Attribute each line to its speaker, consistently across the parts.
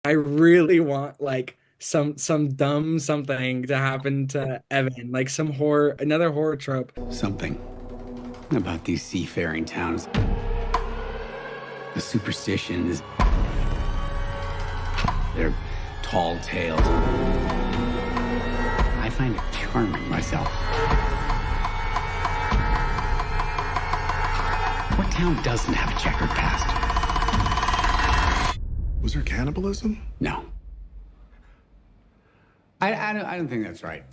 Speaker 1: I really want like some dumb something to happen to Evan, like some horror, another horror trope.
Speaker 2: Something about these seafaring towns. The superstitions, their tall tales. I find it charming myself. What town doesn't have a checkered past?
Speaker 3: Was there cannibalism?
Speaker 2: No. I don't think that's right.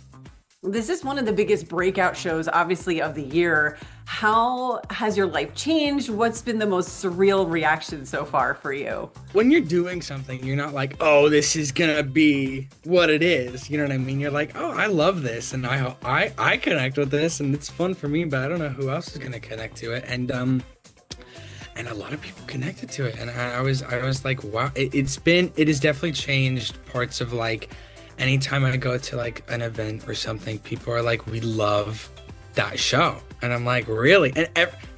Speaker 4: This is one of the biggest breakout shows, obviously, of the year. How has your life changed? What's been the most surreal reaction so far for you?
Speaker 1: When you're doing something, you're not like, oh, this is gonna be what it is. You know what I mean? You're like, oh, I love this, and I connect with this, and it's fun for me, but I don't know who else is gonna connect to it. And a lot of people connected to it, and I was like, wow, it has definitely changed parts of like. Anytime I go to like an event or something, people are like, we love that show. And I'm like, really? And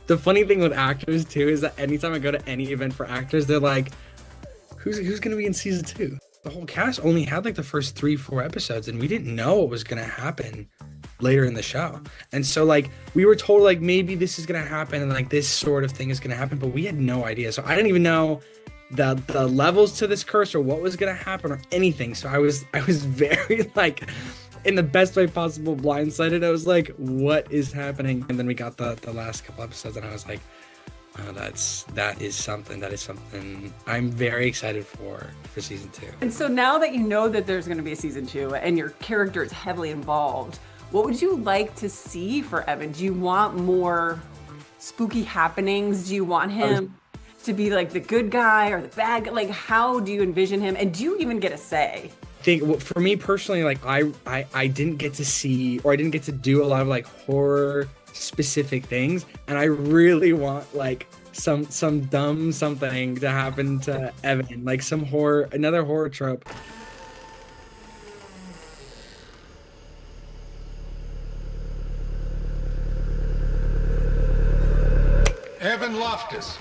Speaker 1: the funny thing with actors too is that anytime I go to any event for actors, they're like, who's going to be in season 2? The whole cast only had like the first 3-4 episodes, and we didn't know what was going to happen later in the show. And so like we were told like maybe this is going to happen and like this sort of thing is going to happen, but we had no idea. So I didn't even know the levels to this curse or what was gonna happen or anything. So I was very like in the best way possible blindsided. I was like, what is happening? And then we got the last couple episodes and I was like, oh, that is something I'm very excited for season 2.
Speaker 4: And so now that you know that there's going to be a season 2 and your character is heavily involved, what would you like to see for Evan? Do you want more spooky happenings? Do you want him to be like the good guy or the bad guy? Like, how do you envision him? And do you even get a say?
Speaker 1: I think for me personally, like I didn't get to see, or I didn't get to do a lot of like horror specific things, and I really want like some dumb something to happen to Evan, like some horror, another horror trope.
Speaker 3: Evan Loftis,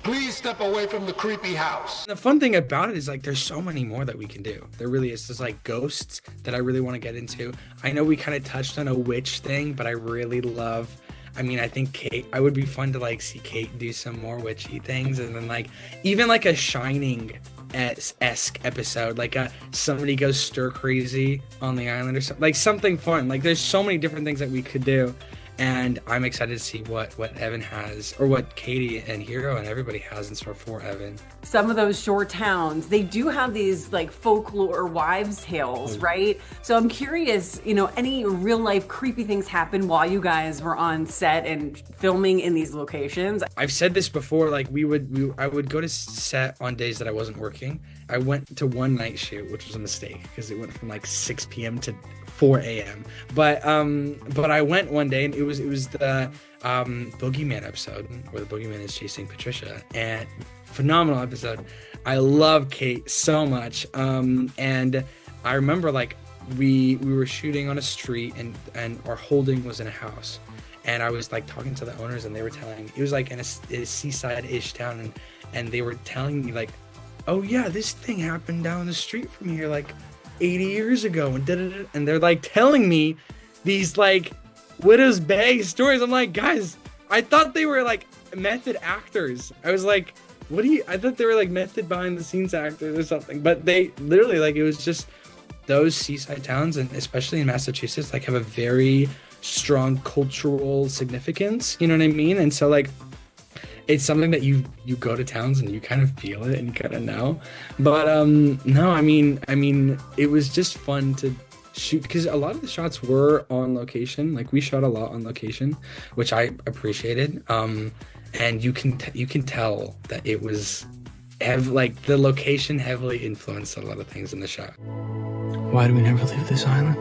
Speaker 3: please step away from the creepy house.
Speaker 1: The fun thing about it is like there's so many more that we can do. There really is. There's like ghosts that I really want to get into. I know we kind of touched on a witch thing, but I really love, I mean, I think Kate, I would be fun to like see Kate do some more witchy things, and then like even like a Shining-esque episode, like somebody goes stir crazy on the island or something, like something fun. Like there's so many different things that we could do. And I'm excited to see what Evan has, or what Katie and Hero and everybody has in store for Evan.
Speaker 4: Some of those shore towns, they do have these like folklore wives' tales, right? So I'm curious, you know, any real life creepy things happen while you guys were on set and filming in these locations?
Speaker 1: I've said this before, like I would go to set on days that I wasn't working. I went to one night shoot, which was a mistake because it went from like 6 p.m. to 4 a.m. But I went one day and it was the Boogeyman episode where the Boogeyman is chasing Patricia, and phenomenal episode. I love Kate so much. And I remember like we were shooting on a street and our holding was in a house, and I was like talking to the owners, and they were telling, it was like in a seaside-ish town, and they were telling me like, oh yeah, this thing happened down the street from here like 80 years ago, and they're like telling me these like Widow's Bay stories. I'm like, guys, I thought they were like method actors. I was like, I thought they were like method behind the scenes actors or something, but they literally, like, it was just those seaside towns, and especially in Massachusetts, like have a very strong cultural significance, you know what I mean? And so like it's something that you go to towns and you kind of feel it and you kind of know. But no, I mean it was just fun to shoot because a lot of the shots were on location. Like we shot a lot on location, which I appreciated. And you can tell that it was like the location heavily influenced a lot of things in the shot.
Speaker 2: Why do we never leave this island?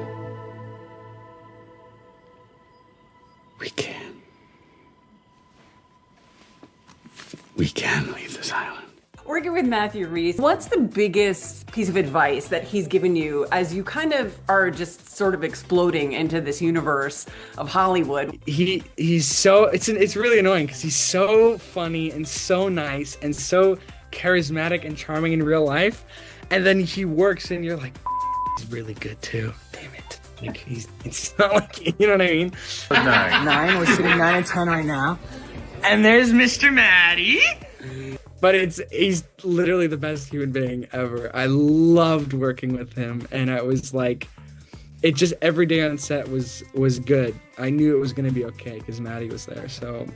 Speaker 2: We can. We can leave this island.
Speaker 4: Working with Matthew Rhys, what's the biggest piece of advice that he's given you as you kind of are just sort of exploding into this universe of Hollywood?
Speaker 1: He's so, it's really annoying because he's so funny and so nice and so charismatic and charming in real life. and then he works and you're like, he's really good too. Damn it. Like it's not like, you know what I mean?
Speaker 5: 9. We're sitting 9 and 10 right now.
Speaker 1: And there's Mr. Matty. But he's literally the best human being ever. I loved working with him, and I was like, it just every day on set was good. I knew it was gonna be okay because Matty was there. So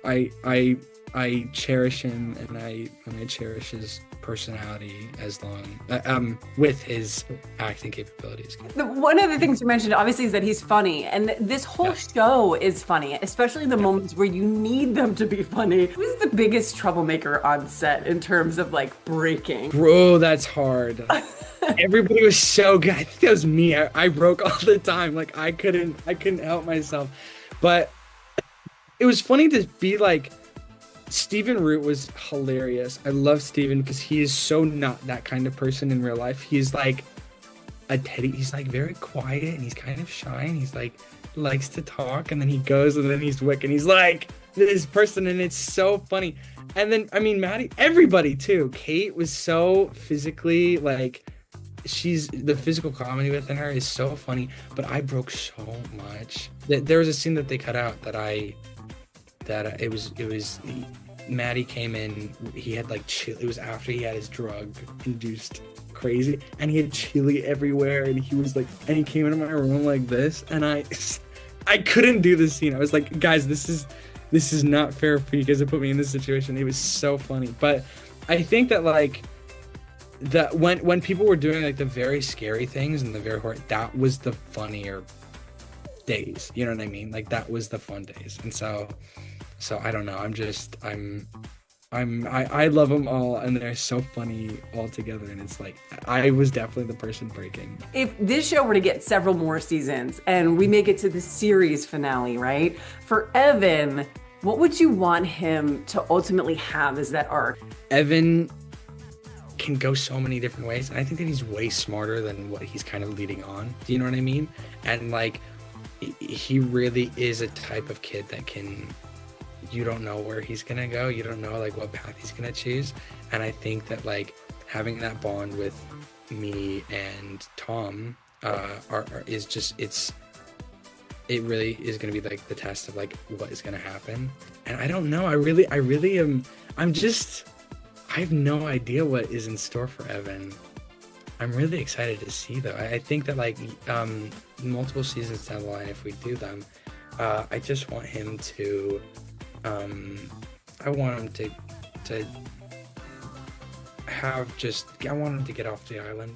Speaker 1: I cherish him, and I cherish his personality as long with his acting capabilities.
Speaker 4: One of the things you mentioned obviously is that he's funny, and this whole show is funny, especially the moments where you need them to be funny. Who's the biggest troublemaker on set in terms of like breaking?
Speaker 1: Bro, that's hard. Everybody was so good. I think that was me. I broke all the time. Like I couldn't help myself. But it was funny to be like, Stephen Root was hilarious. I love Stephen because he is so not that kind of person in real life. He's like a teddy. He's like very quiet and he's kind of shy and he's like likes to talk, and then he goes and then he's wick and he's like this person, and it's so funny. And then I mean Maddie, everybody too. Kate was so physically like, she's the physical comedy within her is so funny. But I broke so much. There was a scene that they cut out that it was Maddie came in, he had like it was after he had his drug induced crazy, and he had chili everywhere, and he was like, and he came into my room like this, and I couldn't do this scene. I was like, guys, this is not fair for you guys to put me in this situation. It was so funny. But I think that like that when people were doing like the very scary things and the very horror, that was the funnier days, you know what I mean? Like that was the fun days. And so I don't know, I love them all, and they're so funny all together, and it's like I was definitely the person breaking.
Speaker 4: If this show were to get several more seasons and we make it to the series finale, right? For Evan, what would you want him to ultimately have as that arc?
Speaker 1: Evan can go so many different ways, and I think that he's way smarter than what he's kind of leading on. Do you know what I mean? And like he really is a type of kid that you don't know where he's gonna go, you don't know like what path he's gonna choose. And I think that like having that bond with me and Tom is just it really is gonna be like the test of like what is gonna happen. And I don't know, I really am, I have no idea what is in store for Evan. I'm really excited to see though. I think that like multiple seasons down the line, if we do them, I just want him to I want him to have I want him to get off the island.